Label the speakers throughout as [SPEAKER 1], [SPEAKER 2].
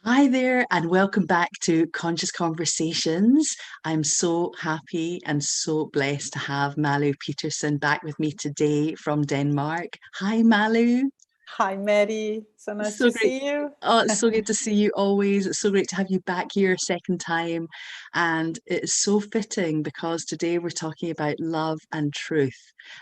[SPEAKER 1] Hi there, and welcome back to Conscious Conversations. I'm so happy and so blessed to have MALUE Peterson back with me today from Denmark. Hi, MALUE.
[SPEAKER 2] Hi, Maddie. So nice
[SPEAKER 1] So
[SPEAKER 2] to
[SPEAKER 1] great.
[SPEAKER 2] see you.
[SPEAKER 1] Oh, it's so good to see you always. It's so great to have you back here a second time. And it's so fitting because today we're talking about love and truth.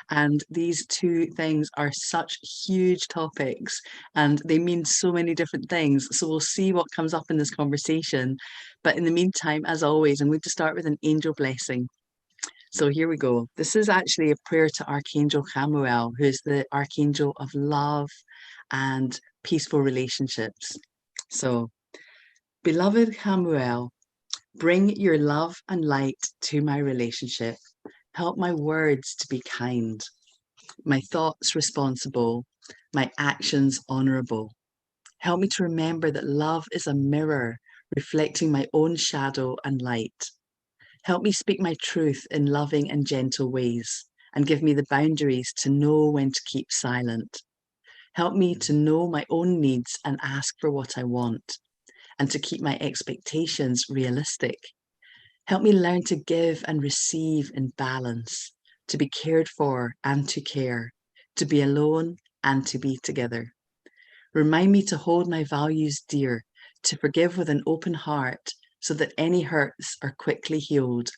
[SPEAKER 1] And these two things are such huge topics and they mean so many different things. So we'll see what comes up in this conversation. But in the meantime, as always, I'm going to start with an angel blessing. So here we go. This is actually a prayer to Archangel Chamuel, who is the archangel of love and peaceful relationships. So, beloved Chamuel, bring your love and light to my relationship. Help my words to be kind, my thoughts responsible, my actions honorable. Help me to remember that love is a mirror reflecting my own shadow and light. Help me speak my truth in loving and gentle ways, and give me the boundaries to know when to keep silent. Help me to know my own needs and ask for what I want, and to keep my expectations realistic. Help me learn to give and receive in balance, to be cared for and to care, to be alone and to be together. Remind me to hold my values dear, to forgive with an open heart so that any hurts are quickly healed,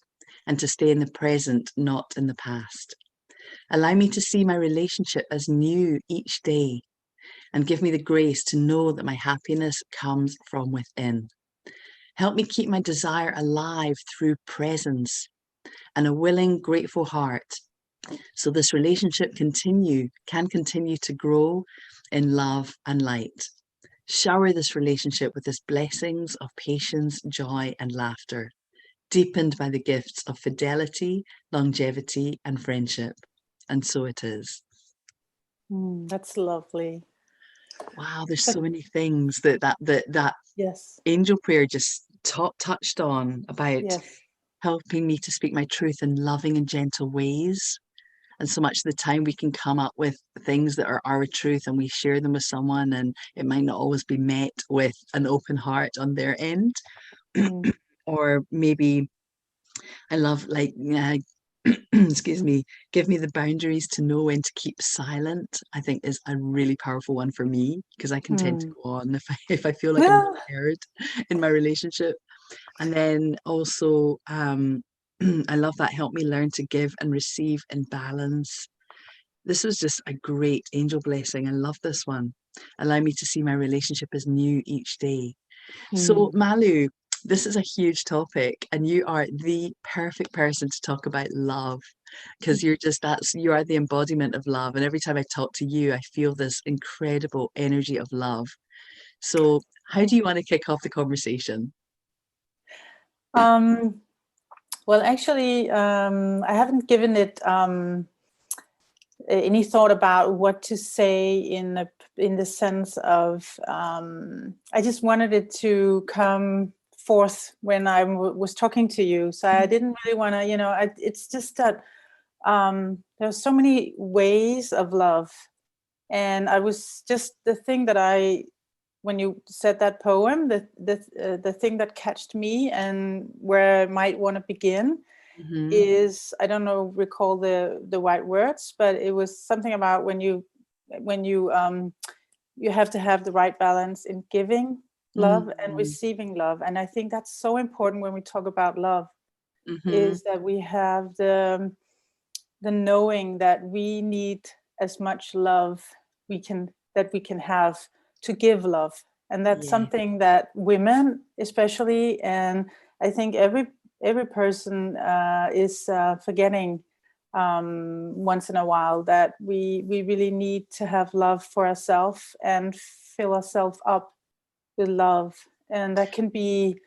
[SPEAKER 1] and to stay in the present, not in the past. Allow me to see my relationship as new each day, and give me the grace to know that my happiness comes from within. Help me keep my desire alive through presence and a willing, grateful heart, so this relationship can continue to grow in love and light. Shower this relationship with its blessings of patience, joy, and laughter, deepened by the gifts of fidelity, longevity, and friendship. And so it is.
[SPEAKER 2] That's lovely.
[SPEAKER 1] Wow, there's so many things that
[SPEAKER 2] Yes,
[SPEAKER 1] angel prayer just touched on about
[SPEAKER 2] yes.
[SPEAKER 1] helping me to speak my truth in loving and gentle ways. And so much of the time we can come up with things that are our truth and we share them with someone, and it might not always be met with an open heart on their end.
[SPEAKER 2] Mm,
[SPEAKER 1] Or maybe I love, like, excuse me, give me the boundaries to know when to keep silent, I think is a really powerful one for me, because I can tend to
[SPEAKER 2] mm.
[SPEAKER 1] go on if I feel like I'm not heard in my relationship. And then also, I love that. Help me learn to give and receive in balance. This was just a great angel blessing. I love this one. Allow me to see my relationship as new each day. So,
[SPEAKER 2] Mm.
[SPEAKER 1] MALUE, this is a huge topic, and you are the perfect person to talk about love, because you are the embodiment of love. And every time I talk to you, I feel this incredible energy of love. So, how do you want to kick off the conversation?
[SPEAKER 2] Um, well, actually, I haven't given it any thought about what to say in the sense of I just wanted it to come forth when I was talking to you. So I didn't really want to, it's just that there's so many ways of love. And I was just the thing that when you said that poem, the thing that catched me and where I might want to begin
[SPEAKER 1] Hmm.
[SPEAKER 2] is, I don't know, recall the right words, but it was something about when you have to have the right balance in giving love and
[SPEAKER 1] Hmm.
[SPEAKER 2] receiving love. And I think that's so important when we talk about love,
[SPEAKER 1] Hmm.
[SPEAKER 2] is that we have the knowing that we need as much love we can have to give love. And that's
[SPEAKER 1] Yeah.
[SPEAKER 2] something that women especially, and I think every person is forgetting once in a while, that we really need to have love for ourselves and fill ourselves up with love. And that can be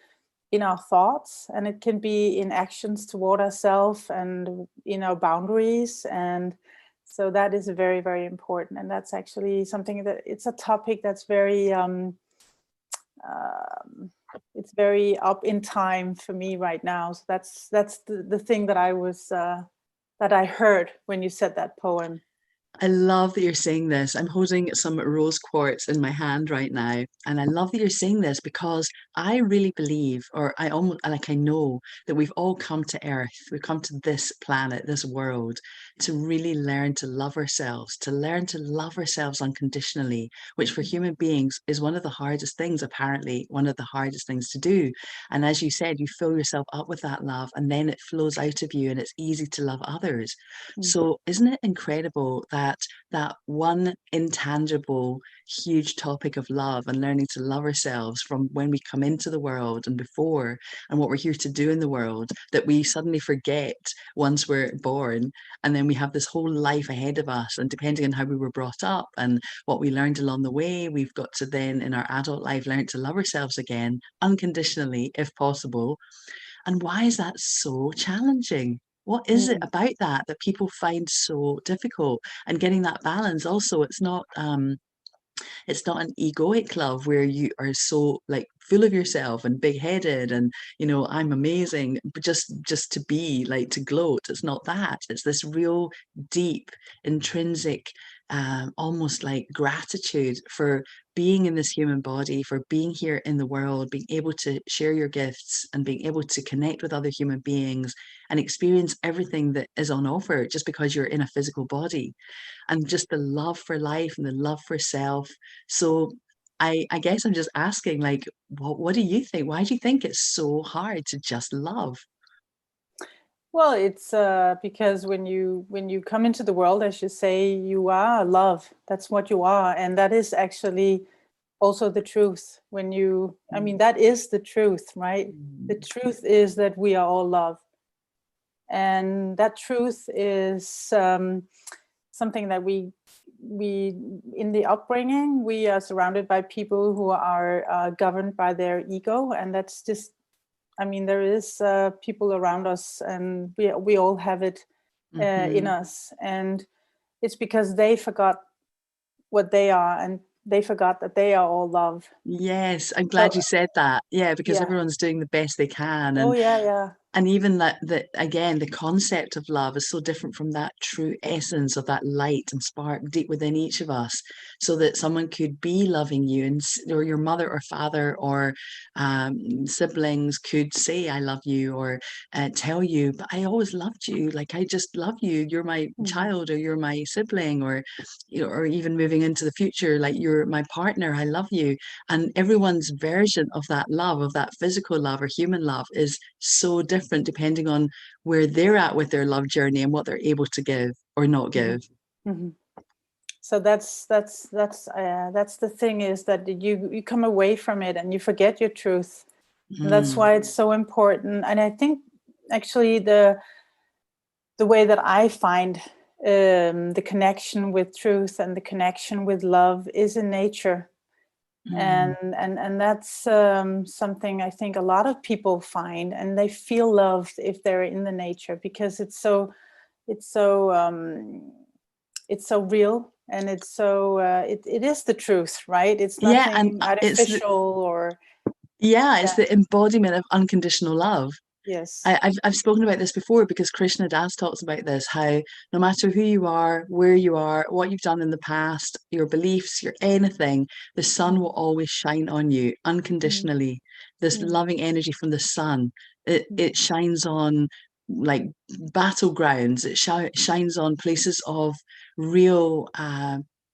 [SPEAKER 2] in our thoughts, and it can be in actions toward ourselves and in our boundaries. And so that is very, very important. And that's actually something that, it's a topic that's very it's very up in time for me right now. So that's the thing that I was that I heard when you said that poem.
[SPEAKER 1] I love that you're saying this. I'm holding some rose quartz in my hand right now. And I love that you're saying this because I really believe, or I almost like I know that we've all come to Earth, we've come to this planet, this world, to really learn to love ourselves, to learn to love ourselves unconditionally, which for human beings is one of the hardest things, apparently, one of the hardest things to do. And as you said, you fill yourself up with that love and then it flows out of you and it's easy to love others.
[SPEAKER 2] Mm.
[SPEAKER 1] So, isn't it incredible that that one intangible, huge topic of love and learning to love ourselves from when we come into the world and before, and what we're here to do in the world, that we suddenly forget once we're born, and then we have this whole life ahead of us. And depending on how we were brought up and what we learned along the way, we've got to then, in our adult life, learn to love ourselves again, unconditionally, if possible. And why is that so challenging? What is it
[SPEAKER 2] Mm.
[SPEAKER 1] about that people find so difficult? And getting that balance also, it's not an egoic love where you are so like full of yourself and big-headed and I'm amazing, but just to be like to gloat. It's not that. It's this real deep intrinsic almost like gratitude for being in this human body, for being here in the world, being able to share your gifts and being able to connect with other human beings and experience everything that is on offer just because you're in a physical body, and just the love for life and the love for self. So I guess I'm just asking, like, what do you think? Why do you think it's so hard to just love?
[SPEAKER 2] Well, it's because when you come into the world, as you say, you are love. That's what you are, and that is actually also the truth. I mean,
[SPEAKER 1] Mm,
[SPEAKER 2] that is the truth, right? The
[SPEAKER 1] mm,
[SPEAKER 2] truth is that we are all love, and that truth is something that we in the upbringing we are surrounded by people who are governed by their ego, and that's just, I mean, there is people around us, and we all have it in
[SPEAKER 1] mhm.
[SPEAKER 2] us, and it's because they forgot what they are, and they forgot that they are all love.
[SPEAKER 1] Yes, I'm
[SPEAKER 2] So
[SPEAKER 1] glad you said that. Yeah, because
[SPEAKER 2] yeah.
[SPEAKER 1] everyone's doing the best they can,
[SPEAKER 2] Oh yeah, yeah.
[SPEAKER 1] and even that again, the concept of love is so different from that true essence of that light and spark deep within each of us, so that someone could be loving you, and or your mother or father or siblings could say I love you, or tell you, but I always loved you, like I just love you, you're my
[SPEAKER 2] Mhm.
[SPEAKER 1] child, or you're my sibling, or or even moving into the future, like you're my partner, I love you. And everyone's version of that love, of that physical love or human love, is so different depending on where they're at with their love journey and what they're able to give or not
[SPEAKER 2] Mhm.
[SPEAKER 1] give.
[SPEAKER 2] Mhm. So that's the thing, is that you come away from it and you forget your truth. And that's
[SPEAKER 1] Mm,
[SPEAKER 2] why it's so important. And I think actually the way that I find the connection with truth and the connection with love is in nature.
[SPEAKER 1] mm.
[SPEAKER 2] And that's something I think a lot of people find, and they feel loved if they're in the nature, because it's so it's so real, and it's so it is the truth, right? It's
[SPEAKER 1] Yeah, and
[SPEAKER 2] nothing
[SPEAKER 1] it's
[SPEAKER 2] artificial or
[SPEAKER 1] it's
[SPEAKER 2] yeah.
[SPEAKER 1] the embodiment of unconditional love.
[SPEAKER 2] Yes.
[SPEAKER 1] I've spoken about this before because Krishna Das talks about this, how no matter who you are, where you are, what you've done in the past, your beliefs, your anything, the sun will always shine on you
[SPEAKER 2] Mm,
[SPEAKER 1] unconditionally. This
[SPEAKER 2] mm,
[SPEAKER 1] loving energy from the sun,
[SPEAKER 2] mm,
[SPEAKER 1] it shines on like battlegrounds. It shines on places of real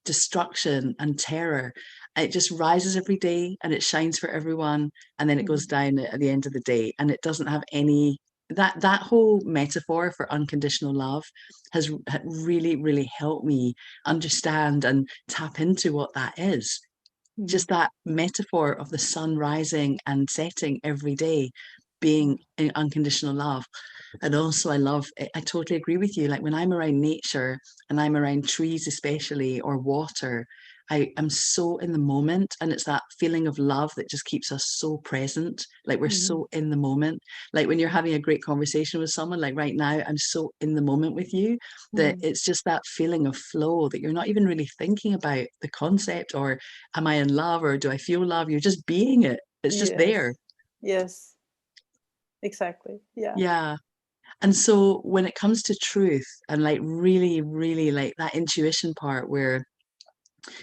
[SPEAKER 1] destruction and terror. It just rises every day and it shines for everyone, and then it goes
[SPEAKER 2] mm,
[SPEAKER 1] down at the end of the day, and it doesn't have any, that whole metaphor for unconditional love has really helped me understand and tap into what that is.
[SPEAKER 2] mm,
[SPEAKER 1] Just that metaphor of the sun rising and setting every day,
[SPEAKER 2] mm,
[SPEAKER 1] being in unconditional love. And also, I totally agree with you. Like when I'm around nature and I'm around trees, especially, or water, I am so in the moment. And it's that feeling of love that just keeps us so present. Like we're
[SPEAKER 2] mm.
[SPEAKER 1] so in the moment. Like when you're having a great conversation with someone, like right now, I'm so in the moment with you that
[SPEAKER 2] Mm.
[SPEAKER 1] it's just that feeling of flow that you're not even really thinking about the concept or am I in love or do I feel love? You're just being it. It's just
[SPEAKER 2] Yes.
[SPEAKER 1] there.
[SPEAKER 2] Yes. Exactly. Yeah.
[SPEAKER 1] Yeah. And so when it comes to truth and like really, really like that intuition part where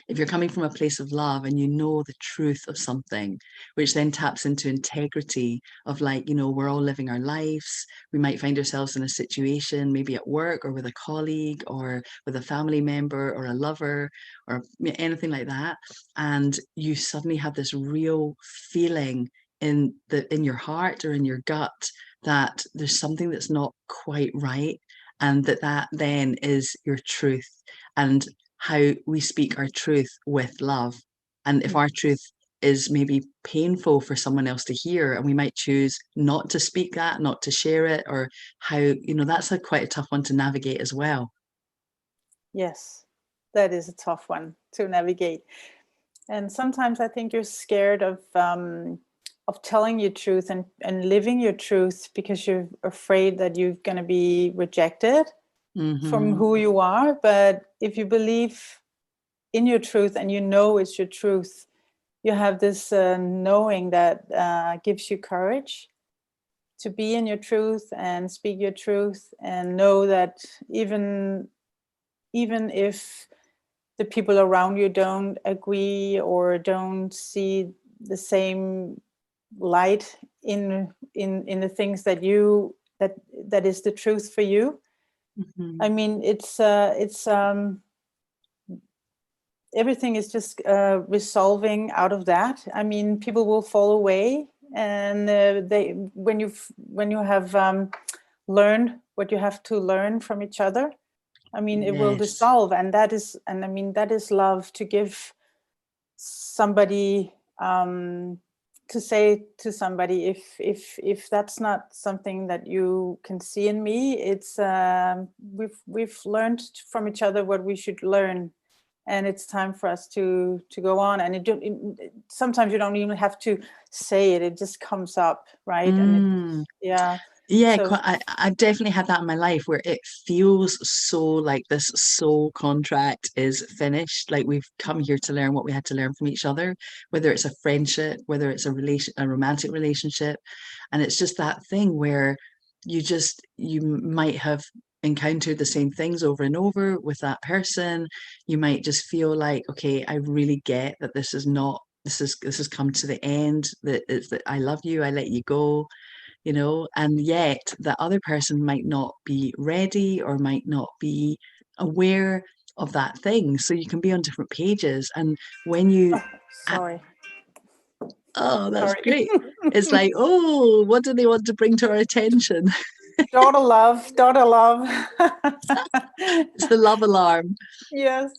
[SPEAKER 1] if you're coming from a place of love and you know the truth of something, which then taps into integrity of like, we're all living our lives. We might find ourselves in a situation, maybe at work or with a colleague or with a family member or a lover or anything like that. And you suddenly have this real feeling in your heart or in your gut that there's something that's not quite right, and that then is your truth. And how we speak our truth with love. And if our truth is maybe painful for someone else to hear, and we might choose not to speak that, not to share it, or how, that's quite a tough one to navigate as well.
[SPEAKER 2] Yes, that is a tough one to navigate. And sometimes I think you're scared of telling your truth and living your truth because you're afraid that you're going to be rejected from who you are. But if you believe in your truth and you know it's your truth, you have this knowing that gives you courage to be in your truth and speak your truth, and know that even if the people around you don't agree or don't see the same light in the things that that is the truth for you. I mean, it's everything is just resolving out of that. I mean, people will fall away, and when you have learned what you have to learn from each other, I mean, it will dissolve, and that is love, to give somebody, to say to somebody, if that's not something that you can see in me, it's we've learned from each other what we should learn, and it's time for us to go on. And sometimes you don't even have to say it; it just comes up, right? And yeah.
[SPEAKER 1] Yeah,
[SPEAKER 2] So
[SPEAKER 1] I've definitely had that in my life where it feels so like this soul contract is finished. Like we've come here to learn what we had to learn from each other, whether it's a friendship, whether it's a romantic relationship. And it's just that thing where you might have encountered the same things over and over with that person. You might just feel like, okay, I really get that this has come to the end, that it's that I love you, I let you go, and yet the other person might not be ready or might not be aware of that thing. So you can be on different pages. And when you,
[SPEAKER 2] sorry.
[SPEAKER 1] oh, that's
[SPEAKER 2] Sorry.
[SPEAKER 1] great. It's like, oh, what do they want to bring to our attention?
[SPEAKER 2] Daughter love, daughter love.
[SPEAKER 1] It's the love alarm.
[SPEAKER 2] Yes.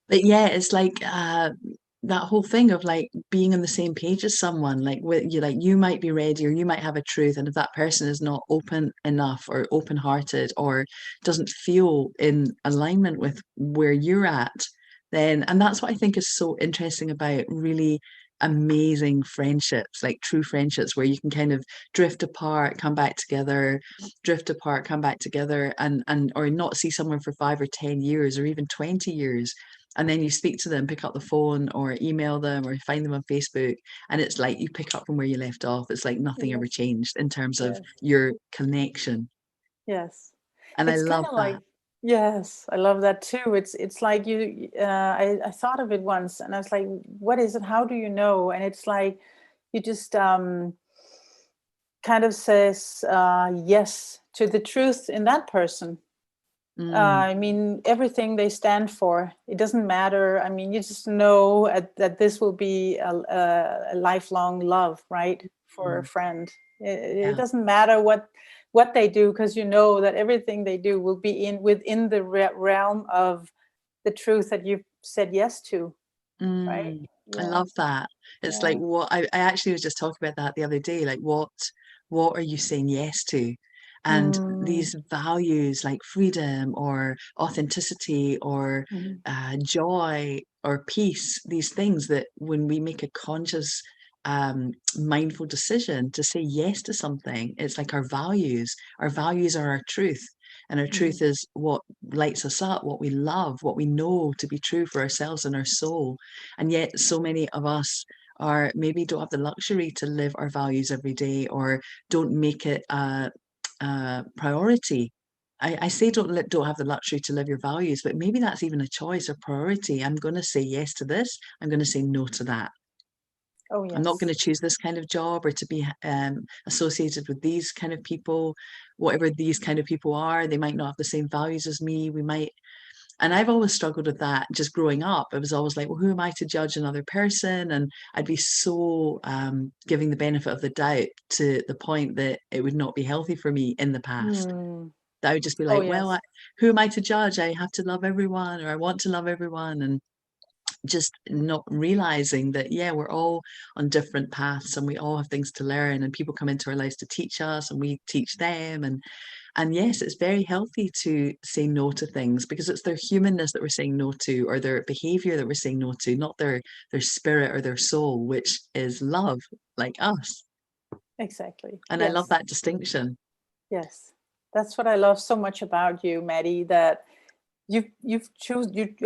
[SPEAKER 1] But yeah, it's like that whole thing of like being on the same page as someone, you might be ready or you might have a truth, and if that person is not open enough or open-hearted or doesn't feel in alignment with where you're at, then, and that's what I think is so interesting about really amazing friendships, like true friendships where you can kind of drift apart, come back together, drift apart, come back together, and or not see someone for 5 or 10 years or even 20 years, and then you speak to them, pick up the phone or email them or find them on Facebook, and it's like you pick up from where you left off. It's like nothing ever
[SPEAKER 2] Yes.
[SPEAKER 1] changed in terms of
[SPEAKER 2] Yes.
[SPEAKER 1] your connection.
[SPEAKER 2] Yes.
[SPEAKER 1] And I
[SPEAKER 2] It's kind
[SPEAKER 1] love
[SPEAKER 2] of
[SPEAKER 1] that.
[SPEAKER 2] like, yes, I love that too. It's like I thought of it once and I was like, what is it? How do you know? And it's like you just kind of says yes to the truth in that person. I mean, everything they stand for, it doesn't matter. I mean, you just know that this will be a lifelong love, right? For a
[SPEAKER 1] Mm,
[SPEAKER 2] friend. It
[SPEAKER 1] yeah.
[SPEAKER 2] doesn't matter what they do, because you know that everything they do will be within the realm of the truth that you've said yes to, right?
[SPEAKER 1] I
[SPEAKER 2] Yeah,
[SPEAKER 1] love that. It's like
[SPEAKER 2] yeah.
[SPEAKER 1] what I actually was just talking about that the other day. Like what are you saying yes to? And
[SPEAKER 2] Mm,
[SPEAKER 1] these values like freedom or authenticity or
[SPEAKER 2] mhm.
[SPEAKER 1] joy or peace, these things that when we make a conscious, mindful decision to say yes to something, it's like our values. Our values are our truth. And our
[SPEAKER 2] Mhm.
[SPEAKER 1] truth is what lights us up, what we love, what we know to be true for ourselves and our soul. And yet, so many of us are maybe don't have the luxury to live our values every day or don't make it priority. I say don't have the luxury to live your values, but maybe that's even a choice or priority. I'm going to say yes to this. I'm going to say no to that.
[SPEAKER 2] Oh,
[SPEAKER 1] I'm not
[SPEAKER 2] yes.
[SPEAKER 1] going to choose this kind of job or to be associated with these kind of people, whatever these kind of people are. They might not have the same values as me. We might, and I've always struggled with that just growing up. I was always like, well, who am I to judge another person? And I'd be so giving the benefit of the doubt to the point that it would not be healthy for me in the past.
[SPEAKER 2] Mm.
[SPEAKER 1] That I would just be
[SPEAKER 2] Oh,
[SPEAKER 1] like, well,
[SPEAKER 2] yes.
[SPEAKER 1] who am I to judge? I have to love everyone, or I want to love everyone. And just not realizing that, yeah, we're all on different paths and we all have things to learn, and people come into our lives to teach us and we teach them. And yes, it's very healthy to say no to things because it's their humanness that we're saying no to, or their behavior that we're saying no to, not their spirit or their soul, which is love, like us.
[SPEAKER 2] Exactly.
[SPEAKER 1] And I love
[SPEAKER 2] Yes.
[SPEAKER 1] that distinction.
[SPEAKER 2] Yes. That's what I love so much about you, Maddie, that you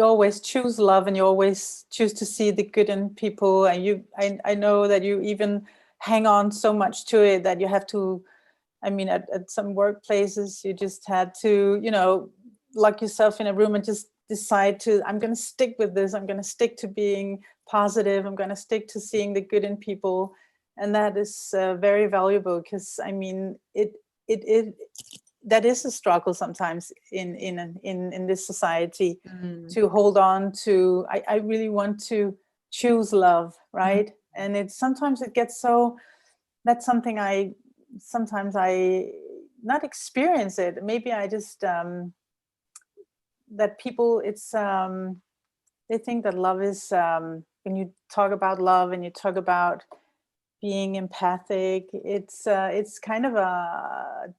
[SPEAKER 2] always choose love, and you always choose to see the good in people, and I know that you even hang on so much to it that you have to, I mean, at some workplaces you just had to, lock yourself in a room and just decide to, I'm going to stick with this, I'm going to stick to being positive, I'm going to stick to seeing the good in people. And that is very valuable, because I mean it that is a struggle sometimes in this society,
[SPEAKER 1] Mm.
[SPEAKER 2] to hold on to, I really want to choose love,
[SPEAKER 1] Mm.
[SPEAKER 2] right? And it's sometimes it gets so, that's something I sometimes I not experience it, maybe I just that people, it's they think that love is, when you talk about love and you talk about being empathic, it's kind of a,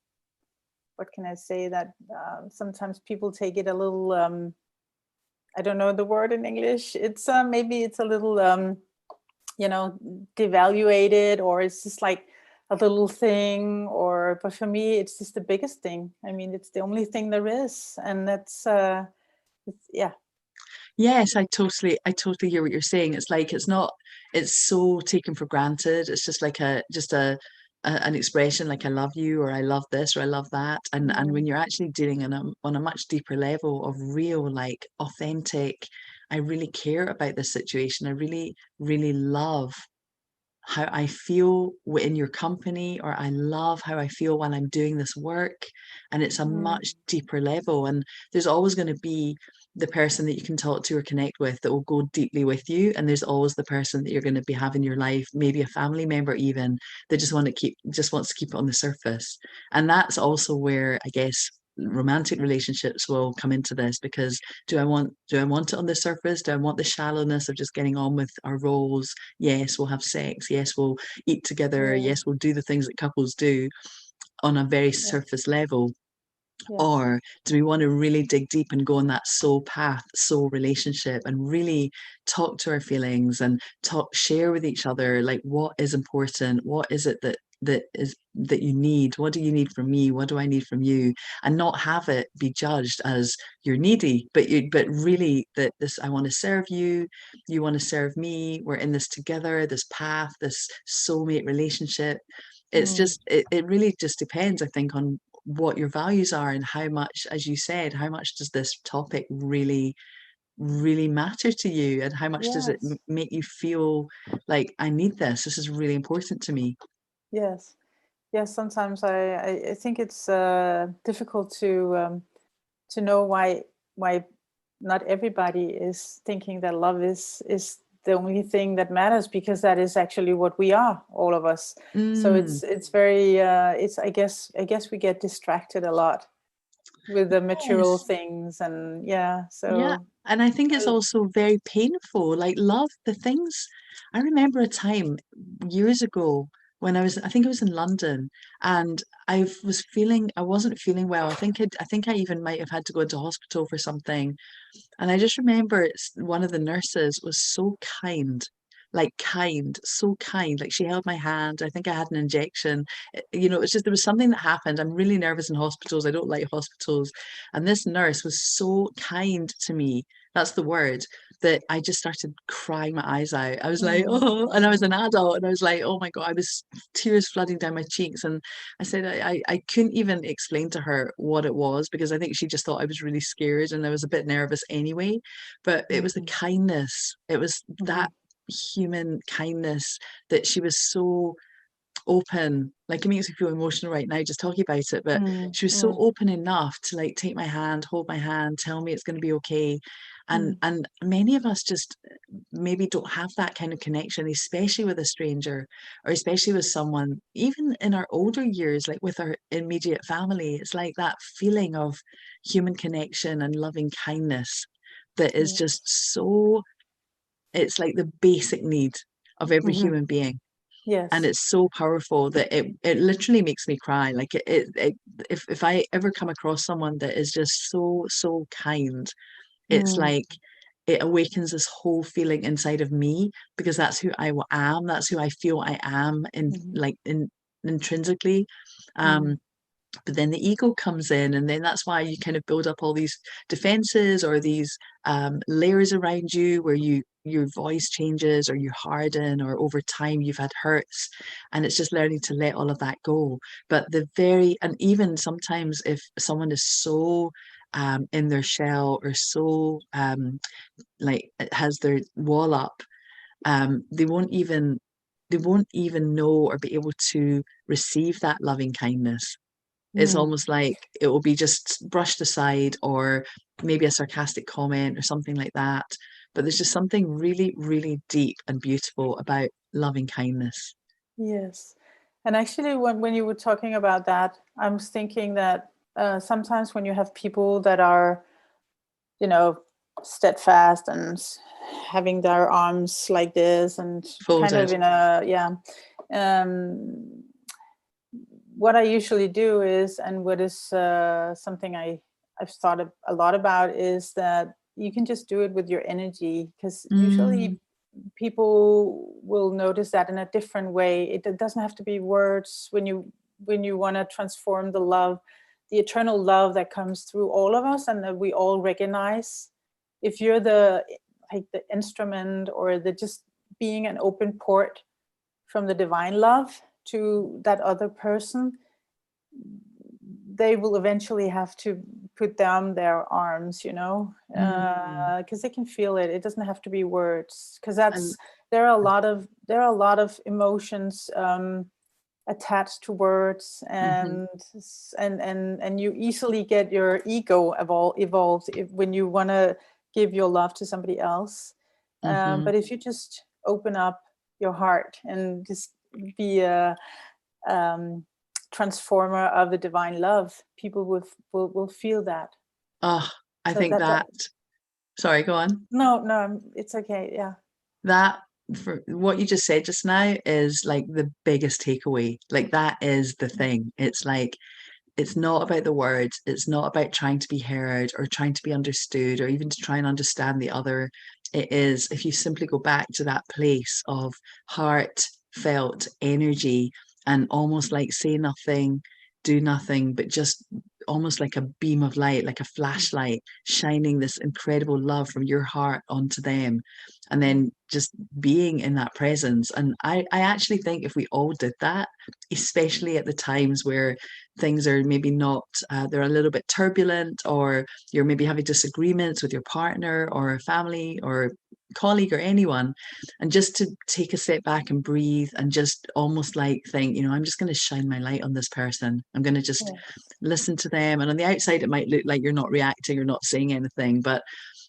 [SPEAKER 2] what can I say, that sometimes people take it a little, I don't know the word in English. It's maybe it's a little, devaluated, or it's just like a little thing, or, but for me, it's just the biggest thing. I mean, it's the only thing there is. And that's, yeah.
[SPEAKER 1] Yes, I totally hear what you're saying. It's like it's so taken for granted. It's just like an expression like I love you, or I love this, or I love that. And when
[SPEAKER 2] Mm,
[SPEAKER 1] you're actually dealing on a much deeper level of real, like authentic, I really care about this situation. I really, really love how I feel in your company, or I love how I feel while I'm doing this work. And it's a
[SPEAKER 2] mm,
[SPEAKER 1] much deeper level. And there's always going to be the person that you can talk to or connect with that will go deeply with you. And there's always the person that you're going to be having in your life, maybe a family member even, that just wants to keep it on the surface. And that's also where I guess romantic relationships will come into this, because do I want it on the surface? Do I want the shallowness of just getting on with our roles? Yes, we'll have sex. Yes, we'll eat together.
[SPEAKER 2] yeah,
[SPEAKER 1] Yes, we'll do the things that couples do on a very
[SPEAKER 2] yeah,
[SPEAKER 1] surface level.
[SPEAKER 2] yeah.
[SPEAKER 1] Or do we want to really dig deep and go on that soul path, soul relationship, and really talk to our feelings and share with each other, like what is important? What is it that you need? What do you need from me? What do I need from you? And not have it be judged as you're needy, but really that this, I want to serve you, you want to serve me. We're in this together, this path, this soulmate relationship. It's
[SPEAKER 2] Mm,
[SPEAKER 1] just it really just depends, I think, on what your values are and how much, as you said, how much does this topic really, really matter to you, and how much does it
[SPEAKER 2] yes,
[SPEAKER 1] make you feel like I need this? This is really important to me.
[SPEAKER 2] yes, yes. Sometimes I think it's difficult to know why not everybody is thinking that love is the only thing that matters, because that is actually what we are, all of us. So
[SPEAKER 1] Mm,
[SPEAKER 2] it's very it's, I guess we get distracted a lot with the material
[SPEAKER 1] yes.
[SPEAKER 2] things, and yeah,
[SPEAKER 1] Yeah.
[SPEAKER 2] so
[SPEAKER 1] And I think it's
[SPEAKER 2] I,
[SPEAKER 1] also very painful. Like love, the things. I remember a time years ago when I think I was in London, and I wasn't feeling well. I think I even might have had to go into hospital for something. And I just remember one of the nurses was so kind, like kind, so kind. Like she held my hand. I think I had an injection. It's just there was something that happened. I'm really nervous in hospitals. I don't like hospitals. And this nurse was so kind to me. That's the word, that I just started crying my eyes out. I was like,
[SPEAKER 2] Mm,
[SPEAKER 1] oh, and I was
[SPEAKER 2] mm,
[SPEAKER 1] an adult and I was like, oh my God, I was tears flooding down my cheeks. And I said, I couldn't even explain to her what it was because I think she just thought I was really scared and I was a bit nervous anyway. But it was the
[SPEAKER 2] mm,
[SPEAKER 1] kindness, it was
[SPEAKER 2] mm,
[SPEAKER 1] that human kindness that she was so open. Like it makes me feel emotional right now just talking about it, but
[SPEAKER 2] mm,
[SPEAKER 1] she was so
[SPEAKER 2] mm,
[SPEAKER 1] open enough to like take my hand, hold my hand, tell me it's going to be okay. and
[SPEAKER 2] mm,
[SPEAKER 1] and many of us just maybe don't have that kind of connection, especially with a stranger, or especially with someone even in our older years, like with our immediate family. It's like that feeling of human connection and loving kindness that is
[SPEAKER 2] yes.
[SPEAKER 1] just so, it's like the basic need of every
[SPEAKER 2] Mhm.
[SPEAKER 1] human being. And
[SPEAKER 2] Yes.
[SPEAKER 1] it's so powerful that it literally makes me cry. Like if I ever come across someone that is just so kind, it's
[SPEAKER 2] Mm,
[SPEAKER 1] like it awakens this whole feeling inside of me, because that's who I am, that's who I feel I am in,
[SPEAKER 2] mhm,
[SPEAKER 1] like in intrinsically.
[SPEAKER 2] mm,
[SPEAKER 1] um but then the ego comes in, and then that's why you kind of build up all these defenses or these layers around you, where your voice changes or you harden, or over time you've had hurts, and it's just learning to let all of that go. But and even sometimes if someone is so in their shell, or so like it has their wall up, they won't even know or be able to receive that loving kindness. It's
[SPEAKER 2] mm.
[SPEAKER 1] almost like it will be just brushed aside, or maybe a sarcastic comment or something like that. But there's just something really, really deep and beautiful about loving kindness.
[SPEAKER 2] Yes. And actually, when you were talking about that, I was thinking that sometimes when you have people that are, you know, steadfast and having their arms like this and kind of
[SPEAKER 1] Folded.
[SPEAKER 2] in a, yeah, um, what I usually do is, and what is something I've thought a lot about, is that you can just do it with your energy, because
[SPEAKER 1] Mm,
[SPEAKER 2] usually people will notice that in a different way. It doesn't have to be words when you want to transform the love, the eternal love that comes through all of us and that we all recognize. If you're the, like the instrument, or the just being an open port from the divine love to that other person, they will eventually have to put down their arms,
[SPEAKER 1] mm.
[SPEAKER 2] because they can feel it. It doesn't have to be words, because
[SPEAKER 1] I,
[SPEAKER 2] there are a lot of emotions attached to words,
[SPEAKER 1] mhm,
[SPEAKER 2] and you easily get your ego evolved when you want to give your love to somebody else.
[SPEAKER 1] mhm.
[SPEAKER 2] But if you just open up your heart and just be a um, transformer of the divine love, people will feel that.
[SPEAKER 1] Oh, I
[SPEAKER 2] So
[SPEAKER 1] think
[SPEAKER 2] that
[SPEAKER 1] that, sorry, go on.
[SPEAKER 2] no, no, it's okay. Yeah.
[SPEAKER 1] That, for what you just said just now, is like the biggest takeaway. Like that is the thing. It's like it's not about the words. It's not about trying to be heard or trying to be understood or even to try and understand the other. It is, if you simply go back to that place of heartfelt energy, and almost like say nothing, do nothing, but just almost like a beam of light, like a flashlight, shining this incredible love from your heart onto them. And then just being in that presence. And I actually think if we all did that, especially at the times where things are maybe not, they're a little bit turbulent, or you're maybe having disagreements with your partner or family or colleague or anyone, and just to take a step back and breathe and just almost like think, I'm just going to shine my light on this person. I'm going to just
[SPEAKER 2] Yeah.
[SPEAKER 1] listen to them. And on the outside, it might look like you're not reacting or not saying anything, but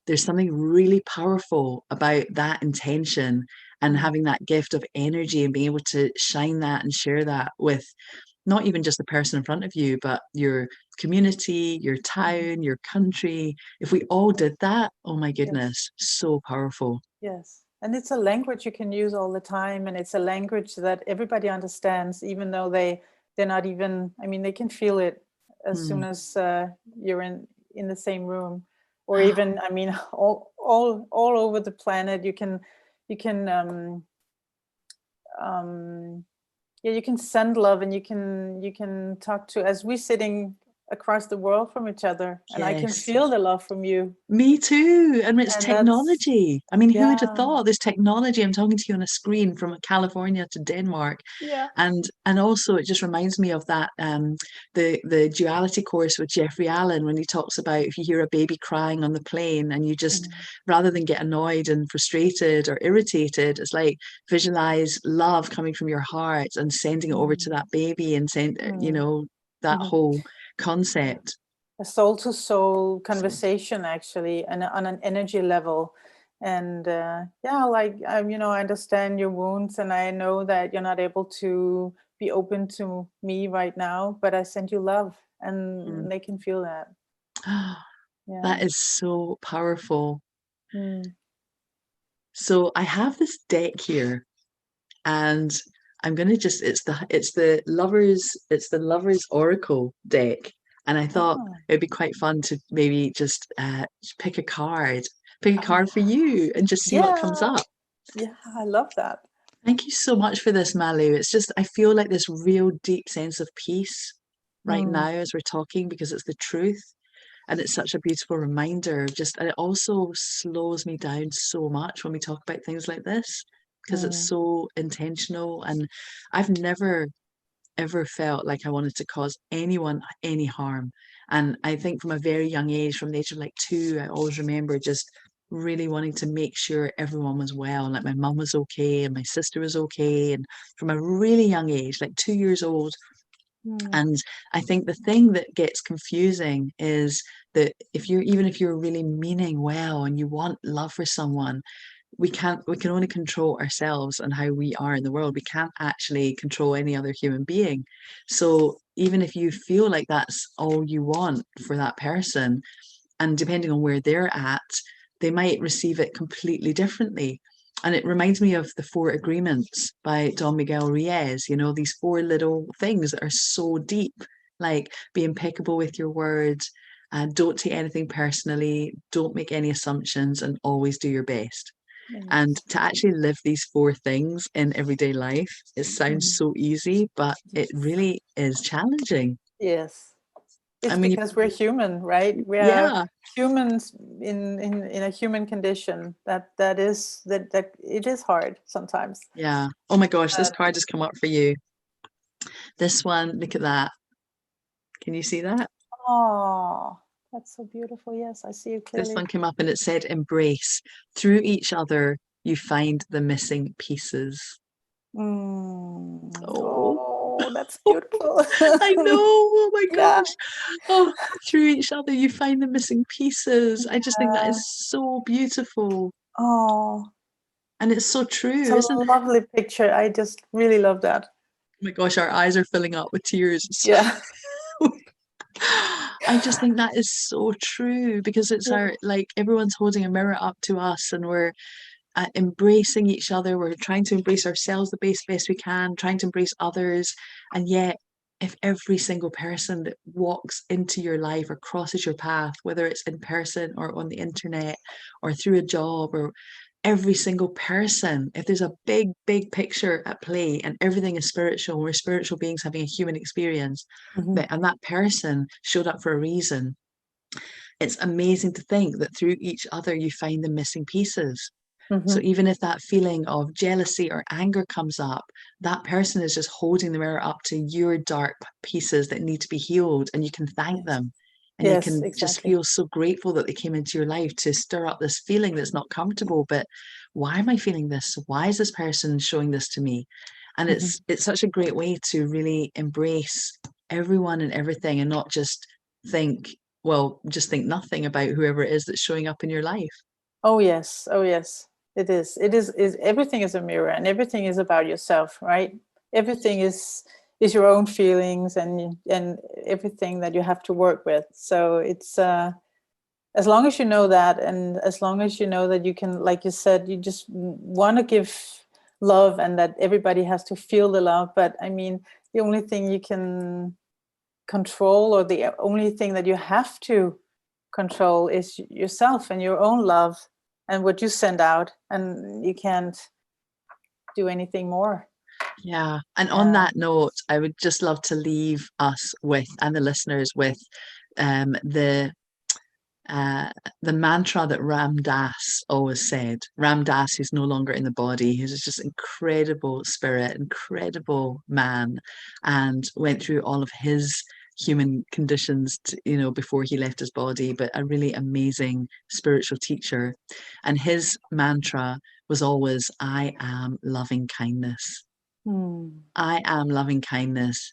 [SPEAKER 1] there's something really powerful about that intention and
[SPEAKER 2] Mm.
[SPEAKER 1] having that gift of energy and being able to shine that and share that with not even just the person in front of you, but your community, your
[SPEAKER 2] Mhm.
[SPEAKER 1] town, your country. If we all did that, oh my
[SPEAKER 2] Yes.
[SPEAKER 1] goodness, so powerful.
[SPEAKER 2] Yes. And it's a language you can use all the time, and it's a language that everybody understands, even though they're not even. I mean, they can feel it as soon
[SPEAKER 1] Hmm.
[SPEAKER 2] as you're in the same room, or even, I mean, all over the planet. You can um, yeah, you can send love, and you can talk to, as we're sitting across the world from each other, and I can
[SPEAKER 1] Yes.
[SPEAKER 2] feel the love from you.
[SPEAKER 1] Me too. And it's
[SPEAKER 2] And that's,
[SPEAKER 1] technology. I mean, who would have
[SPEAKER 2] yeah,
[SPEAKER 1] thought there's technology? I'm talking to you on a screen from California to Denmark.
[SPEAKER 2] yeah.
[SPEAKER 1] And also it just reminds me of that the duality course with Jeffrey Allen, when he talks about if you hear a baby crying on the plane and you just,
[SPEAKER 2] Mhm.
[SPEAKER 1] rather than get annoyed and frustrated or irritated, it's like visualize love coming from your heart and sending it over to that
[SPEAKER 2] Mm.
[SPEAKER 1] baby and send,
[SPEAKER 2] Mm.
[SPEAKER 1] that
[SPEAKER 2] Mhm.
[SPEAKER 1] whole concept.
[SPEAKER 2] A soul to soul
[SPEAKER 1] So
[SPEAKER 2] conversation, actually, and on an energy level. And yeah, like I understand your wounds, and I know that you're not able to be open to me right now, but I send you love,
[SPEAKER 1] mm.
[SPEAKER 2] and they can feel that. Yeah.
[SPEAKER 1] That is so powerful.
[SPEAKER 2] Mm.
[SPEAKER 1] So I have this deck here, and I'm gonna just it's the lovers oracle deck, and I thought
[SPEAKER 2] Oh,
[SPEAKER 1] it'd be quite fun to maybe just pick a
[SPEAKER 2] oh
[SPEAKER 1] card for
[SPEAKER 2] yeah.
[SPEAKER 1] you and just see what comes
[SPEAKER 2] Yeah.
[SPEAKER 1] up.
[SPEAKER 2] Yeah, I love that.
[SPEAKER 1] Thank you so much for this, Malu. It's just I feel like this real deep sense of peace right
[SPEAKER 2] Mm.
[SPEAKER 1] now as we're talking, because it's the truth. And it's such a beautiful reminder of just, and it also slows me down so much when we talk about things like this, because it's
[SPEAKER 2] Mm.
[SPEAKER 1] so intentional. And I've never, ever felt like I wanted to cause anyone any harm. And I think from a very young age, from the age of like 2, I always remember just really wanting to make sure everyone was well. And like my mum was okay and my sister was okay. And from a really young age, like 2 years old,
[SPEAKER 2] Mm.
[SPEAKER 1] and I think the thing that gets confusing is that if you're really meaning well and you want love for someone, we can only control ourselves and how we are in the world. We can't actually control any other human being. So even if you feel like that's all you want for that person, and depending on where they're at, they might receive it completely differently. And it reminds me of the Four Agreements by Don Miguel Ruiz, these four little things that are so deep, like be impeccable with your words, don't take anything personally, don't make any assumptions, and always do your best. And
[SPEAKER 2] Yes.
[SPEAKER 1] to actually live these four things in everyday life, it sounds
[SPEAKER 2] Mhm.
[SPEAKER 1] so easy, but it
[SPEAKER 2] Yes.
[SPEAKER 1] really is challenging.
[SPEAKER 2] Yes.
[SPEAKER 1] I
[SPEAKER 2] It's
[SPEAKER 1] mean,
[SPEAKER 2] because we're human, right? We are
[SPEAKER 1] yeah,
[SPEAKER 2] humans in a human condition. That it is hard sometimes.
[SPEAKER 1] yeah. Oh my gosh, this
[SPEAKER 2] But
[SPEAKER 1] card has come up for you. This one, look at that. Can you see that?
[SPEAKER 2] oh, that's so beautiful. Yes, I see it
[SPEAKER 1] This
[SPEAKER 2] clearly.
[SPEAKER 1] one came up and it said, embrace. Through each other, you find the missing pieces.
[SPEAKER 2] Mm.
[SPEAKER 1] Oh,
[SPEAKER 2] Oh, that's beautiful.
[SPEAKER 1] I know. Oh my
[SPEAKER 2] Yeah.
[SPEAKER 1] gosh. Oh, through each other, you find the missing pieces. I just think that
[SPEAKER 2] Yeah.
[SPEAKER 1] is so beautiful.
[SPEAKER 2] Oh,
[SPEAKER 1] And it's so true,
[SPEAKER 2] it's a
[SPEAKER 1] isn't it?
[SPEAKER 2] lovely picture. I just really love that.
[SPEAKER 1] Oh my gosh, our eyes are filling up with tears.
[SPEAKER 2] Yeah.
[SPEAKER 1] I just think that is so true, because it's
[SPEAKER 2] Yeah.
[SPEAKER 1] our, like, everyone's holding a mirror up to us, and we're embracing each other. We're trying to embrace ourselves the best we can, trying to embrace others. And yet, if every single person that walks into your life or crosses your path, whether it's in person or on the internet or through a job, or every single person, if there's a big picture at play and everything is spiritual, we're spiritual beings having a human experience,
[SPEAKER 2] Mhm.
[SPEAKER 1] and that person showed up for a reason, it's amazing to think that through each other you find the missing pieces. So
[SPEAKER 2] Mhm.
[SPEAKER 1] even if that feeling of jealousy or anger comes up, that person is just holding the mirror up to your dark pieces that need to be healed, and you can thank
[SPEAKER 2] Yes.
[SPEAKER 1] them. And you
[SPEAKER 2] Yes,
[SPEAKER 1] can just
[SPEAKER 2] exactly.
[SPEAKER 1] feel so grateful that they came into your life to stir up this feeling that's not comfortable. But why am I feeling this? Why is this person showing this to me? And
[SPEAKER 2] Mhm.
[SPEAKER 1] it's such a great way to really embrace everyone and everything, and not just think, well, just think nothing about whoever it is that's showing up in your life.
[SPEAKER 2] Oh yes. Oh yes. It is. It is everything is a mirror, and everything is about yourself, right? Everything is your own feelings, and everything that you have to work with. So it's as long as you know that, and as long as you know that you can, like you said, you just want to give love, and that everybody has to feel the love. But I mean, the only thing you can control, or the only thing that you have to control, is yourself and your own love and what you send out, and you can't do anything more.
[SPEAKER 1] Yeah. And on
[SPEAKER 2] Yeah.
[SPEAKER 1] that note, I would just love to leave us with, and the listeners with, um, the uh, the mantra that Ram Dass always said. Ram Dass, who's no longer in the body, who's just incredible spirit, incredible man, and went through all of his human conditions, before he left his body, but a really amazing spiritual teacher. And his mantra was always, I am loving kindness.
[SPEAKER 2] Hmm.
[SPEAKER 1] I am loving kindness.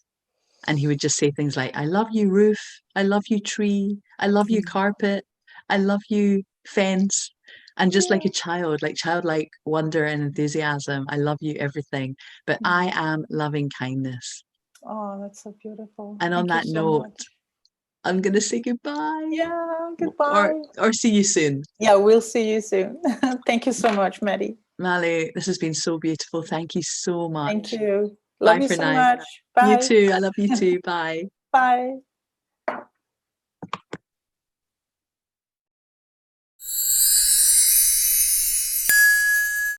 [SPEAKER 1] And he would just say things like, I love you, roof. I love you, tree. I love you,
[SPEAKER 2] Hmm.
[SPEAKER 1] carpet. I love you, fence. And just like
[SPEAKER 2] Yeah.
[SPEAKER 1] a child, like childlike wonder and enthusiasm, I love you, everything. But
[SPEAKER 2] Hmm.
[SPEAKER 1] I am loving kindness.
[SPEAKER 2] Oh, that's so beautiful.
[SPEAKER 1] And on
[SPEAKER 2] Thank you
[SPEAKER 1] that
[SPEAKER 2] so
[SPEAKER 1] note,
[SPEAKER 2] much.
[SPEAKER 1] I'm going to say goodbye,
[SPEAKER 2] Yeah,
[SPEAKER 1] or,
[SPEAKER 2] goodbye.
[SPEAKER 1] or see you soon.
[SPEAKER 2] Yeah, we'll see you soon. Thank you so much, Maddie.
[SPEAKER 1] Mali, this has been so beautiful. Thank you so
[SPEAKER 2] Thank
[SPEAKER 1] much.
[SPEAKER 2] you. Love
[SPEAKER 1] Bye
[SPEAKER 2] you
[SPEAKER 1] for
[SPEAKER 2] so
[SPEAKER 1] now.
[SPEAKER 2] much.
[SPEAKER 1] You
[SPEAKER 2] Bye.
[SPEAKER 1] too. I love you too. Bye.
[SPEAKER 2] Bye.